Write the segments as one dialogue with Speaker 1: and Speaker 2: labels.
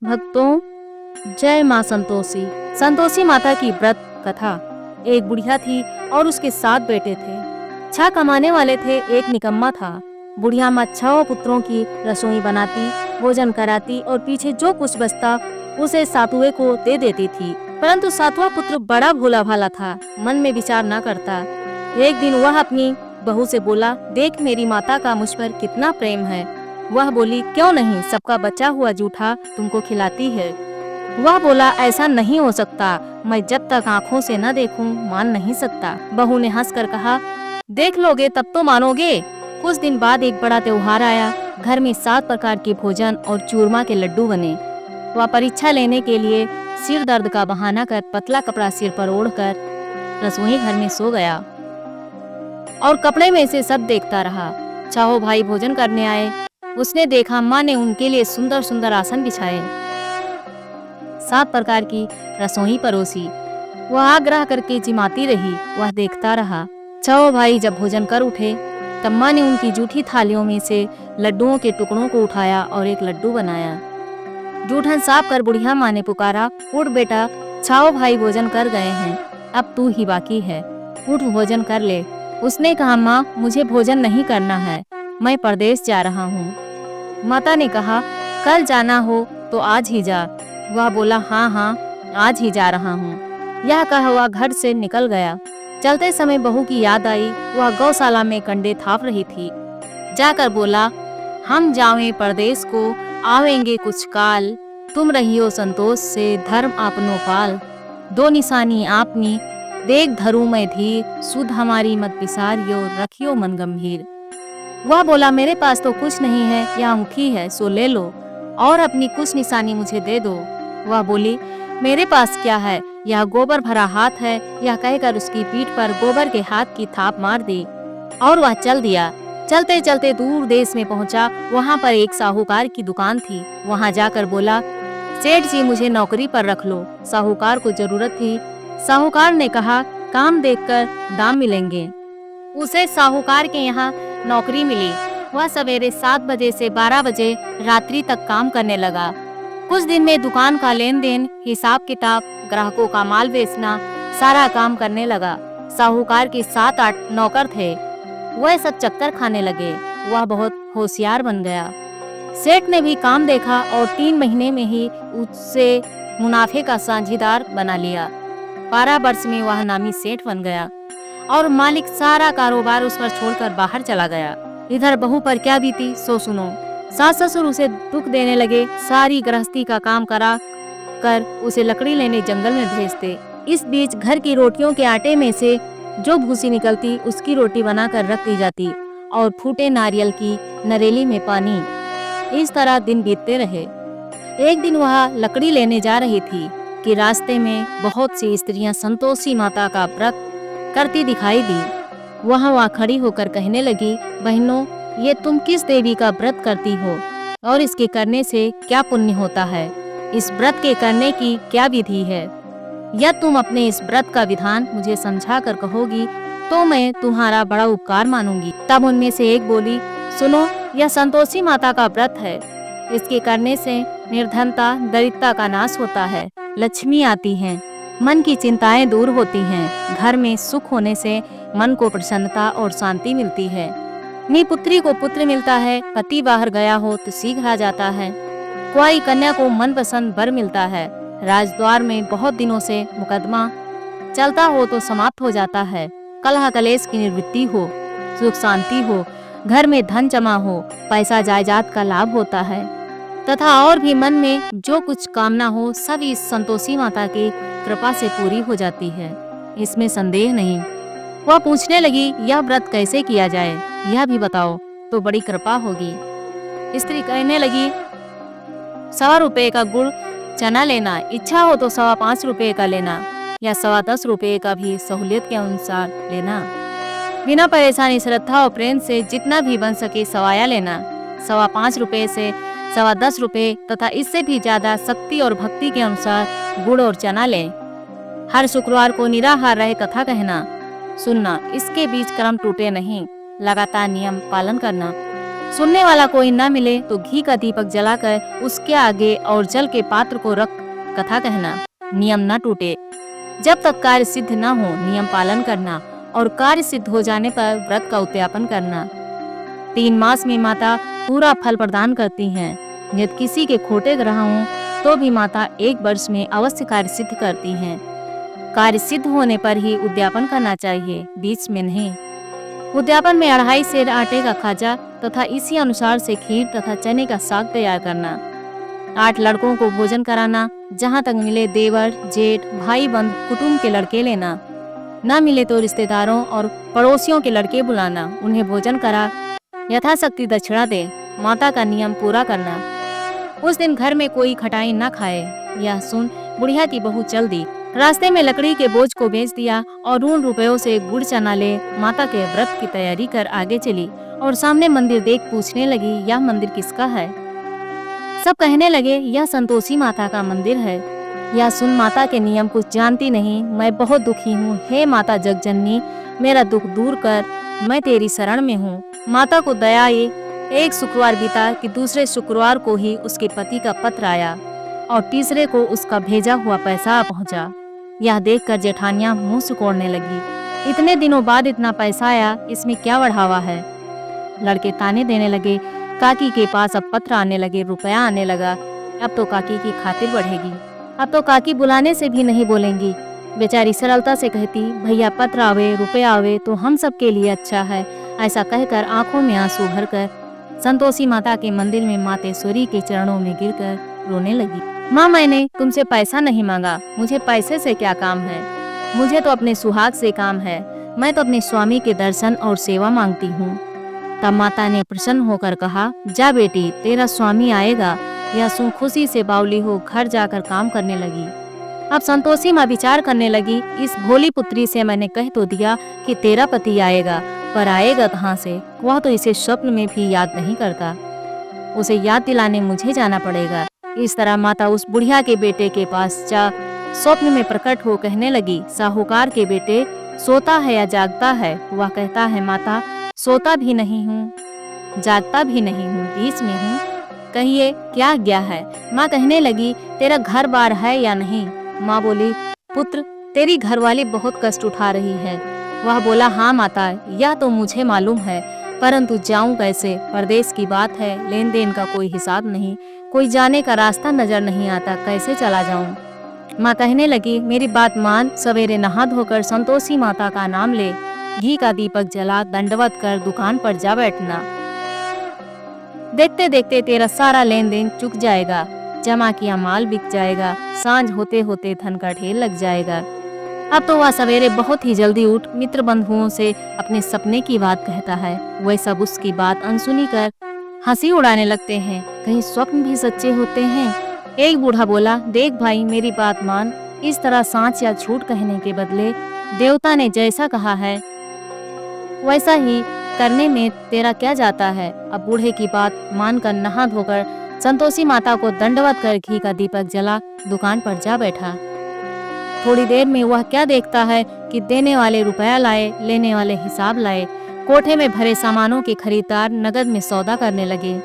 Speaker 1: भक्तों, जय माँ संतोषी। संतोषी माता की व्रत कथा। एक बुढ़िया थी और उसके 7 बेटे थे। 6 कमाने वाले थे, एक निकम्मा था। बुढ़िया माँ 6 पुत्रों की रसोई बनाती, भोजन कराती और पीछे जो कुछ बचता उसे सातवें को दे देती थी। परंतु 7वां पुत्र बड़ा भोला भाला था, मन में विचार न करता। एक दिन वह अपनी बहू से बोला, देख मेरी माता का मुझ पर कितना प्रेम है। वह बोली, क्यों नहीं, सबका बचा हुआ जूठा तुमको खिलाती है। वह बोला, ऐसा नहीं हो सकता, मैं जब तक आँखों से न देखूं मान नहीं सकता। बहू ने हंसकर कहा, देख लोगे तब तो मानोगे। कुछ दिन बाद एक बड़ा त्योहार आया। घर में 7 प्रकार के भोजन और चूरमा के लड्डू बने। वह परीक्षा लेने के लिए सिर दर्द का बहाना कर पतला कपड़ा सिर पर ओढ़कर रसोई घर में सो गया और कपड़े में से सब देखता रहा। 6 भाई भोजन करने आए। उसने देखा माँ ने उनके लिए सुंदर सुंदर आसन बिछाए, 7 प्रकार की रसोई परोसी। वह आग्रह करके जिमाती रही। वह देखता रहा। 6 भाई जब भोजन कर उठे तब माँ ने उनकी जूठी थालियों में से लड्डुओं के टुकड़ों को उठाया और एक लड्डू बनाया। जूठन साफ कर बुढ़िया माँ ने पुकारा, उठ बेटा, 6 भाई भोजन कर गए हैं, अब तू ही बाकी है, उठ भोजन कर ले। उसने कहा, माँ मुझे भोजन नहीं करना है, मैं परदेश जा रहा हूँ। माता ने कहा, कल जाना हो तो आज ही जा। वह बोला, हाँ हाँ आज ही जा रहा हूँ। यह कहा वह घर से निकल गया। चलते समय बहू की याद आई। वह गौशाला में कंडे थाप रही थी। जाकर बोला, हम जावें परदेश को, आवेंगे कुछ काल, तुम रहियो संतोष से धर्म आपनो पाल। 2 निशानी आपनी देख धरू मैं धीर, सुध हमारी मत पिसारियो, रखियो मन गंभीर। वह बोला, मेरे पास तो कुछ नहीं है, यह अंगूठी है सो ले लो और अपनी कुछ निशानी मुझे दे दो। वह बोली, मेरे पास क्या है, यह गोबर भरा हाथ है। यह कहकर उसकी पीठ पर गोबर के हाथ की थाप मार दी और वह चल दिया। चलते चलते दूर देश में पहुंचा। वहां पर एक साहूकार की दुकान थी। वहां जाकर बोला, सेठ जी मुझे नौकरी पर रख लो। साहूकार को जरूरत थी। साहूकार ने कहा, काम देखकर दाम मिलेंगे। उसे साहूकार के यहाँ नौकरी मिली। वह सवेरे 7 बजे से 12 बजे रात्रि तक काम करने लगा। कुछ दिन में दुकान का लेन देन, हिसाब किताब, ग्राहकों का माल बेचना, सारा काम करने लगा। साहूकार के 7-8 नौकर थे। वह सब चक्कर खाने लगे। वह बहुत होशियार बन गया। सेठ ने भी काम देखा और 3 महीने में ही उससे मुनाफे का साझीदार बना लिया। 12 वर्ष में वह नामी सेठ बन गया और मालिक सारा कारोबार उस पर छोड़कर बाहर चला गया। इधर बहू पर क्या बीती सो सुनो। सास ससुर उसे दुख देने लगे। सारी गृहस्थी का काम करा कर उसे लकड़ी लेने जंगल में भेजते। इस बीच घर की रोटियों के आटे में से जो भूसी निकलती उसकी रोटी बनाकर रख दी जाती और फूटे नारियल की नरेली में पानी। इस तरह दिन बीतते रहे। एक दिन वह लकड़ी लेने जा रही थी कि रास्ते में बहुत सी स्त्रियां संतोषी माता का व्रत करती दिखाई दी। वह खड़ी होकर कहने लगी, बहनों, ये तुम किस देवी का व्रत करती हो और इसके करने से क्या पुण्य होता है? इस व्रत के करने की क्या विधि है? या तुम अपने इस व्रत का विधान मुझे समझा कर कहोगी तो मैं तुम्हारा बड़ा उपकार मानूंगी। तब उनमें से एक बोली, सुनो, यह संतोषी माता का व्रत है। इसके करने से निर्धनता, दरिद्रता का नाश होता है, लक्ष्मी आती हैं, मन की चिंताएं दूर होती हैं, घर में सुख होने से मन को प्रसन्नता और शांति मिलती है, निपुत्री को पुत्र मिलता है, पति बाहर गया हो तो शीघ्र आ जाता है, कुंवारी कन्या को मनपसंद वर मिलता है, राजद्वार में बहुत दिनों से मुकदमा चलता हो तो समाप्त हो जाता है, कलह कलेश की निवृत्ति हो, सुख शांति हो, घर में धन जमा हो, पैसा जायदाद का लाभ होता है तथा और भी मन में जो कुछ कामना हो सब इस संतोषी माता की कृपा से पूरी हो जाती है, इसमें संदेह नहीं। वह पूछने लगी, यह व्रत कैसे किया जाए, यह भी बताओ तो बड़ी कृपा होगी। स्त्री कहने लगी, 1.25 रुपए का गुड़ चना लेना, इच्छा हो तो 5.25 रुपए का लेना या 10.25 रुपए का भी सहूलियत के अनुसार लेना। बिना परेशानी, श्रद्धा और प्रेम से जितना भी बन सके सवाया लेना। 5.25 रुपए से 10.25 रुपए तथा इससे भी ज्यादा शक्ति और भक्ति के अनुसार गुड़ और चना लें। हर शुक्रवार को निराहार रहे कथा कहना, सुनना, इसके बीच क्रम टूटे नहीं, लगातार नियम पालन करना। सुनने वाला कोई न मिले तो घी का दीपक जलाकर उसके आगे और जल के पात्र को रख कथा कहना। नियम न टूटे। जब तक कार्य सिद्ध न हो नियम पालन करना और कार्य सिद्ध हो जाने पर व्रत का उद्यापन करना। 3 मास में माता पूरा फल प्रदान करती हैं। यदि किसी के खोटे ग्रह हों तो भी माता 1 वर्ष में अवश्य कार्य सिद्ध करती हैं। कार्य सिद्ध होने पर ही उद्यापन करना चाहिए, बीच में नहीं। उद्यापन में 2.5 सेर आटे का खाजा तथा इसी अनुसार से खीर तथा चने का साग तैयार करना। 8 लड़कों को भोजन कराना। जहाँ तक मिले देवर, जेठ, भाई बंद, कुटुंब के लड़के लेना। न मिले तो रिश्तेदारों और पड़ोसियों के लड़के बुलाना। उन्हें भोजन करा यथाशक्ति दक्षिणा दे। माता का नियम पूरा करना। उस दिन घर में कोई खटाई न खाए। यह सुन बुढ़िया की बहू चल दी। रास्ते में लकड़ी के बोझ को बेच दिया और उन रुपयों से गुड़ चना ले माता के व्रत की तैयारी कर आगे चली और सामने मंदिर देख पूछने लगी, यह मंदिर किसका है? सब कहने लगे, यह संतोषी माता का मंदिर है। यह सुन माता के नियम कुछ जानती नहीं। मैं बहुत दुखी हूँ। हे माता जगजननी, मेरा दुख दूर कर, मैं तेरी शरण में हूँ। माता को दया आई। एक शुक्रवार बीता कि दूसरे शुक्रवार को ही उसके पति का पत्र आया और तीसरे को उसका भेजा हुआ पैसा आ पहुँचा। यह देखकर जेठानियां मुंह सिकोड़ने लगी। इतने दिनों बाद इतना पैसा आया, इसमें क्या बढ़ावा है? लड़के ताने देने लगे। काकी के पास अब पत्र आने लगे, रुपया आने लगा। अब तो काकी की खातिर बढ़ेगी। अब तो काकी बुलाने से भी नहीं बोलेंगी। बेचारी सरलता से कहती, भैया पत्र आवे, रुपया आवे तो हम सब के लिए अच्छा है। ऐसा कहकर आंखों में आंसू भरकर संतोषी माता के मंदिर में मातेश्वरी के चरणों में गिरकर रोने लगी। माँ, मैंने तुमसे पैसा नहीं मांगा। मुझे पैसे से क्या काम है? मुझे तो अपने सुहाग से काम है। मैं तो अपने स्वामी के दर्शन और सेवा मांगती हूँ। तब माता ने प्रसन्न होकर कहा, जा बेटी, तेरा स्वामी आएगा। यह सुन खुशी से बावली हो घर जाकर काम करने लगी। अब संतोषी माँ विचार करने लगी, इस भोली पुत्री से मैंने कह तो दिया कि तेरा पति आएगा, पर आएगा कहाँ से? वह तो इसे स्वप्न में भी याद नहीं करता। उसे याद दिलाने मुझे जाना पड़ेगा। इस तरह माता उस बुढ़िया के बेटे के पास जा स्वप्न में प्रकट हो कहने लगी, साहूकार के बेटे, सोता है या जागता है? वह कहता है, माता सोता भी नहीं हूँ, जागता भी नहीं हूँ, बीच में हूँ। कहिए क्या आज्ञा है? माँ कहने लगी, तेरा घर बार है या नहीं? माँ बोली, पुत्र, तेरी घरवाली बहुत कष्ट उठा रही है। वह बोला, हाँ माता, यह तो मुझे मालूम है, परंतु जाऊं कैसे? परदेश की बात है, लेन देन का कोई हिसाब नहीं, कोई जाने का रास्ता नजर नहीं आता, कैसे चला जाऊं? माँ कहने लगी, मेरी बात मान, सवेरे नहा धोकर संतोषी माता का नाम ले, घी का दीपक जला दंडवत कर दुकान पर जा बैठना। देखते देखते तेरा सारा लेन देन चुक जाएगा, जमा किया माल बिक जाएगा, सांझ होते होते धन का ढेर लग जाएगा। अब तो वह सवेरे बहुत ही जल्दी उठ मित्र बंधुओं से अपने सपने की बात कहता है। वह सब उसकी बात अनसुनी कर हंसी उड़ाने लगते हैं। कहीं स्वप्न भी सच्चे होते हैं। एक बूढ़ा बोला, देख भाई, मेरी बात मान, इस तरह सांच या झूठ कहने के बदले देवता ने जैसा कहा है वैसा ही करने में तेरा क्या जाता है? अब बूढ़े की बात मानकर नहा धोकर संतोषी माता को दंडवत कर घी का दीपक जला दुकान पर जा बैठा। थोड़ी देर में वह क्या देखता है कि देने वाले रुपया लाए, लेने वाले हिसाब लाए। कोठे में भरे सामानों के खरीदार नगद में सौदा करने लगे।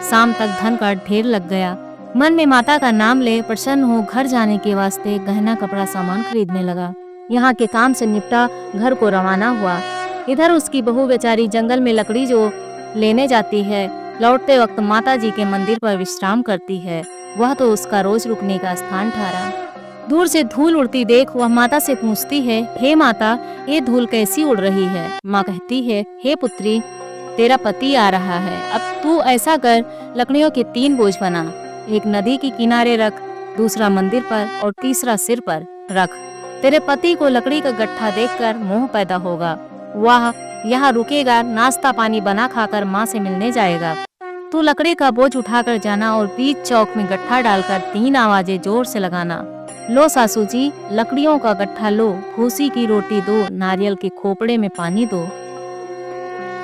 Speaker 1: शाम तक धन का ढेर लग गया। मन में माता का नाम ले प्रसन्न हो घर जाने के वास्ते गहना कपड़ा सामान खरीदने लगा। यहाँ के काम से निपटा घर को रवाना हुआ। इधर उसकी बहू बेचारी जंगल में लकड़ी जो लेने जाती है, लौटते वक्त माता जी के मंदिर पर विश्राम करती है। वह तो उसका रोज रुकने का स्थान ठहरा। दूर से धूल उड़ती देख वह माता से पूछती है, हे माता, ये धूल कैसी उड़ रही है? माँ कहती है, हे पुत्री, तेरा पति आ रहा है। अब तू ऐसा कर, लकड़ियों के 3 बोझ बना, एक नदी के किनारे रख, दूसरा मंदिर पर और तीसरा सिर पर रख। तेरे पति को लकड़ी का गट्ठा देखकर मोह पैदा होगा। वह यहाँ रुकेगा, नाश्ता पानी बना खाकर माँ से मिलने जाएगा। तू लकड़ी का बोझ उठाकर जाना और बीच चौक में गट्ठा डालकर 3 आवाजें जोर से लगाना। लो सासू जी, लकड़ियों का गट्ठा लो, भूसी की रोटी दो, नारियल के खोपड़े में पानी दो।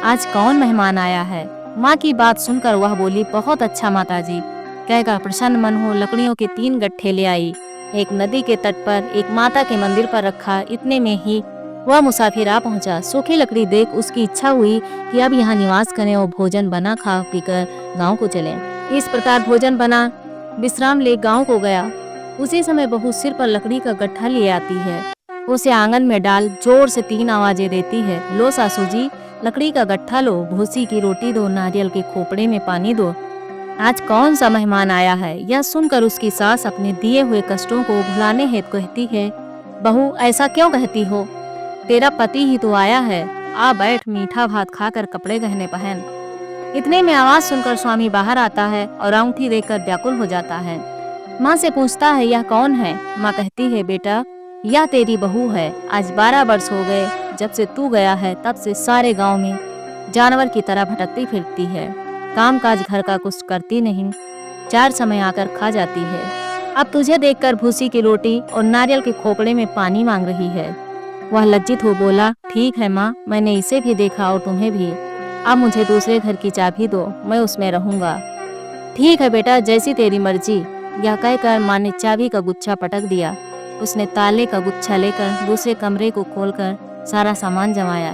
Speaker 1: आज कौन मेहमान आया है? माँ की बात सुनकर वह बोली, बहुत अच्छा माताजी। कहकर प्रसन्न मन हो लकड़ियों के 3 गट्ठे ले आई। एक नदी के तट पर, एक माता के मंदिर पर रखा। इतने में ही वह मुसाफिर आ पहुंचा। सूखी लकड़ी देख उसकी इच्छा हुई कि अब यहाँ निवास करें और भोजन बना खा पीकर गांव को चलें। इस प्रकार भोजन बना विश्राम ले गांव को गया। उसी समय बहू सिर पर लकड़ी का गट्ठा ले आती है। उसे आंगन में डाल जोर से 3 आवाजें देती है। लो सासू जी, लकड़ी का गट्ठा लो, भूसी की रोटी दो, नारियल के खोपड़े में पानी दो। आज कौन सा मेहमान आया है? यह सुनकर उसकी सास अपने दिए हुए कष्टों को भुलाने हेतु कहती है, बहू ऐसा क्यों कहती हो? तेरा पति ही तो आया है। आ बैठ, मीठा भात खाकर कपड़े गहने पहन। इतने में आवाज सुनकर स्वामी बाहर आता है और अंगूठी देखकर व्याकुल हो जाता है। माँ से पूछता है, यह कौन है? माँ कहती है, बेटा यह तेरी बहू है। आज 12 वर्ष हो गए जब से तू गया है, तब से सारे गांव में जानवर की तरह भटकती फिरती है। काम काज घर का कुछ करती नहीं, 4 समय आकर खा जाती है। अब तुझे देखकर भूसी की रोटी और नारियल के खोपड़े में पानी मांग रही है। वह लज्जित हो बोला, ठीक है माँ, मैंने इसे भी देखा और तुम्हें भी। अब मुझे दूसरे घर की चाबी दो, मैं उसमें रहूंगा। ठीक है बेटा, जैसी तेरी मर्जी। यह कहकर माँ ने चाबी का गुच्छा पटक दिया। उसने ताले का गुच्छा लेकर दूसरे कमरे को खोलकर सारा सामान जमाया।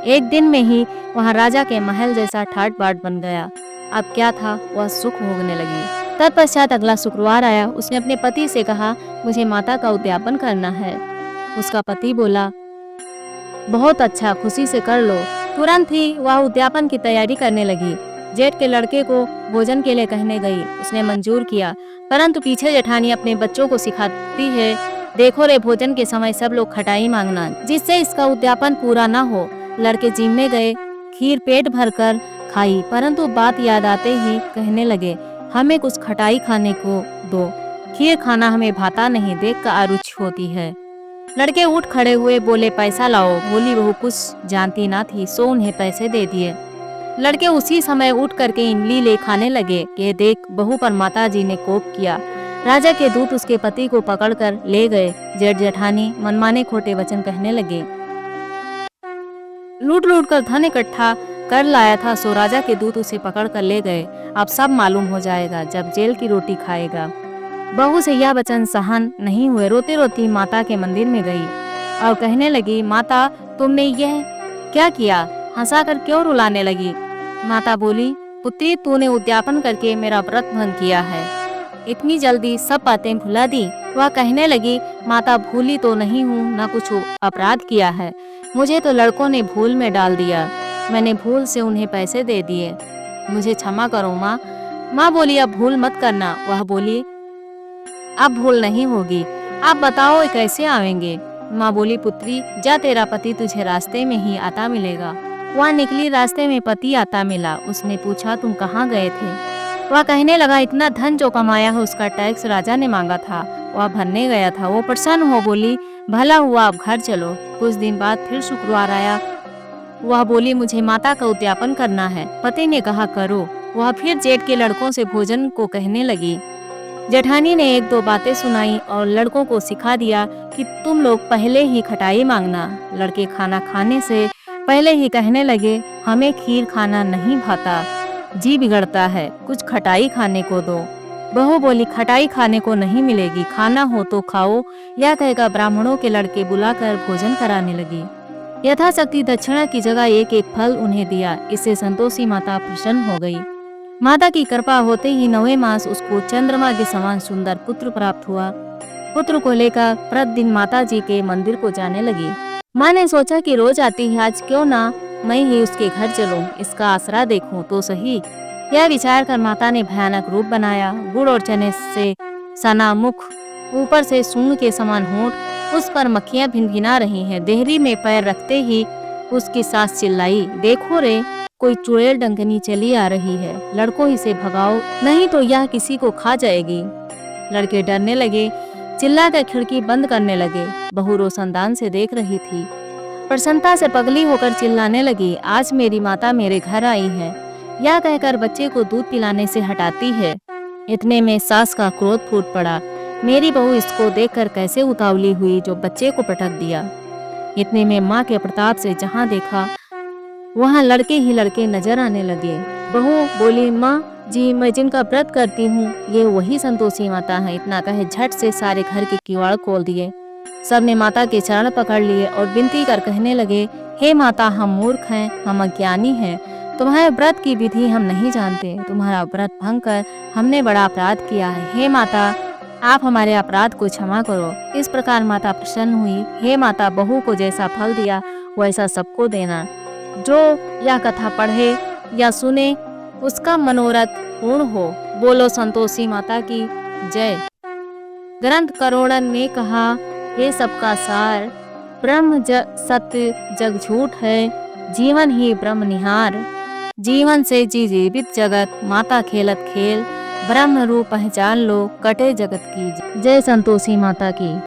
Speaker 1: एक दिन में ही वहाँ राजा के महल जैसा ठाट बाट बन गया। अब क्या था, वह सुख भोगने लगी। तत्पश्चात अगला शुक्रवार आया। उसने अपने पति से कहा, मुझे माता का उद्यापन करना है। उसका पति बोला, बहुत अच्छा, खुशी से कर लो। तुरंत ही वह उद्यापन की तैयारी करने लगी। जेठ के लड़के को भोजन के लिए कहने गई। उसने मंजूर किया, परंतु पीछे जेठानी अपने बच्चों को सिखाती है, देखो रे, भोजन के समय सब लोग खटाई मांगना, जिससे इसका उद्यापन पूरा न हो। लड़के जिम में गए, खीर पेट भरकर खाई, परंतु बात याद आते ही कहने लगे, हमें कुछ खटाई खाने को दो, खीर खाना हमें भाता नहीं, देख कर अरुचि होती है। लड़के उठ खड़े हुए, बोले, पैसा लाओ। भोली बहू कुछ जानती ना थी, सो उन्हें पैसे दे दिए। लड़के उसी समय उठ करके इमली ले खाने लगे कि देख बहू पर माताजी ने कोप किया। राजा के दूत उसके पति को पकड़कर ले गए। जेठ जेठानी मनमाने खोटे वचन कहने लगे। लूट लूट कर धन इकट्ठा कर लाया था, सो राजा के दूत उसे पकड़ कर ले गए। अब सब मालूम हो जाएगा जब जेल की रोटी खाएगा। बहू से यह वचन सहन नहीं हुए। रोती रोती माता के मंदिर में गई और कहने लगी, माता तुमने यह क्या किया? हंसाकर क्यों रुलाने लगी? माता बोली, पुत्री तूने उद्यापन करके मेरा व्रत भंग किया है, इतनी जल्दी सब बातें भुला दी। वह कहने लगी, माता भूली तो नहीं हूँ, न कुछ अपराध किया है, मुझे तो लड़कों ने भूल में डाल दिया, मैंने भूल से उन्हें पैसे दे दिए, मुझे क्षमा करो माँ। माँ बोली, अब भूल मत करना। वह बोली, अब भूल नहीं होगी, आप बताओ कैसे आवेंगे? माँ बोली, पुत्री जा, तेरा पति तुझे रास्ते में ही आता मिलेगा। वह निकली, रास्ते में पति आता मिला। उसने पूछा, तुम कहाँ गए थे? वह कहने लगा, इतना धन जो कमाया है उसका टैक्स राजा ने मांगा था, वह भरने गया था। वो प्रसन्न हो बोली, भला हुआ, अब घर चलो। कुछ दिन बाद फिर शुक्रवार आया। वह बोली, मुझे माता का उद्यापन करना है। पति ने कहा, करो। वह फिर जेठ के लड़कों से भोजन को कहने लगी। जेठानी ने 1-2 बातें सुनाई और लड़कों को सिखा दिया कि तुम लोग पहले ही खटाई मांगना। लड़के खाना खाने से पहले ही कहने लगे, हमें खीर खाना नहीं भाता, जी बिगड़ता है, कुछ खटाई खाने को दो। बहू बोली, खटाई खाने को नहीं मिलेगी, खाना हो तो खाओ। यह कहकर ब्राह्मणों के लड़के बुलाकर भोजन कराने लगी। यथाशक्ति दक्षिणा की जगह एक एक फल उन्हें दिया। इससे संतोषी माता प्रसन्न हो गई। माता की कृपा होते ही 9वें मास उसको चंद्रमा के समान सुंदर पुत्र प्राप्त हुआ। पुत्र को लेकर प्रतिदिन माता जी के मंदिर को जाने लगी। माँ ने सोचा कि रोज आती है, आज क्यों ना मैं ही उसके घर चलूं, इसका आसरा देखूं तो सही। यह विचार कर माता ने भयानक रूप बनाया। गुड़ और चने से सना मुख, ऊपर से सूंड के समान होंठ, उस पर मक्खियां भिनभिना रही हैं। देहरी में पैर रखते ही उसकी सास चिल्लाई, देखो रे, कोई चुड़ैल डंकनी चली आ रही है, लड़कों इसे भगाओ, नहीं तो यह किसी को खा जाएगी। लड़के डरने लगे, चिल्लाकर खिड़की बंद करने लगे। बहू रोशनदान से देख रही थी। प्रसन्नता से पगली होकर चिल्लाने लगी, आज मेरी माता मेरे घर आई है। यह कहकर बच्चे को दूध पिलाने से हटाती है। इतने में सास का क्रोध फूट पड़ा। मेरी बहू इसको देखकर कैसे उतावली हुई जो बच्चे को पटक दिया। इतने में माँ के प्रताप से जहाँ देखा वहाँ लड़के ही लड़के नजर आने लगे। बहू बोली, माँ जी, मैं जिनका व्रत करती हूँ ये वही संतोषी माता है। इतना कहे झट से सारे घर के किवाड़ खोल दिए। सबने माता के चरण पकड़ लिए और विनती कर कहने लगे, हे माता, हम मूर्ख हैं, हम अज्ञानी हैं, तुम्हारे व्रत की विधि हम नहीं जानते। तुम्हारा व्रत भंग कर हमने बड़ा अपराध किया है। हे माता, आप हमारे अपराध को क्षमा करो। इस प्रकार माता प्रसन्न हुई। हे माता, बहू को जैसा फल दिया वैसा सबको देना। जो यह कथा पढ़े या सुने उसका मनोरथ पूर्ण हो। बोलो संतोषी माता की जय। ग्रंथ करोड़न ने कहा, हे सबका सार, ब्रह्म सत्य जग झूठ है, जीवन ही ब्रह्म निहार। जीवन से जी जीवित जगत, माता खेलत खेल, ब्रह्म रूप पहचान लो, कटे जगत की जय। संतोषी माता की।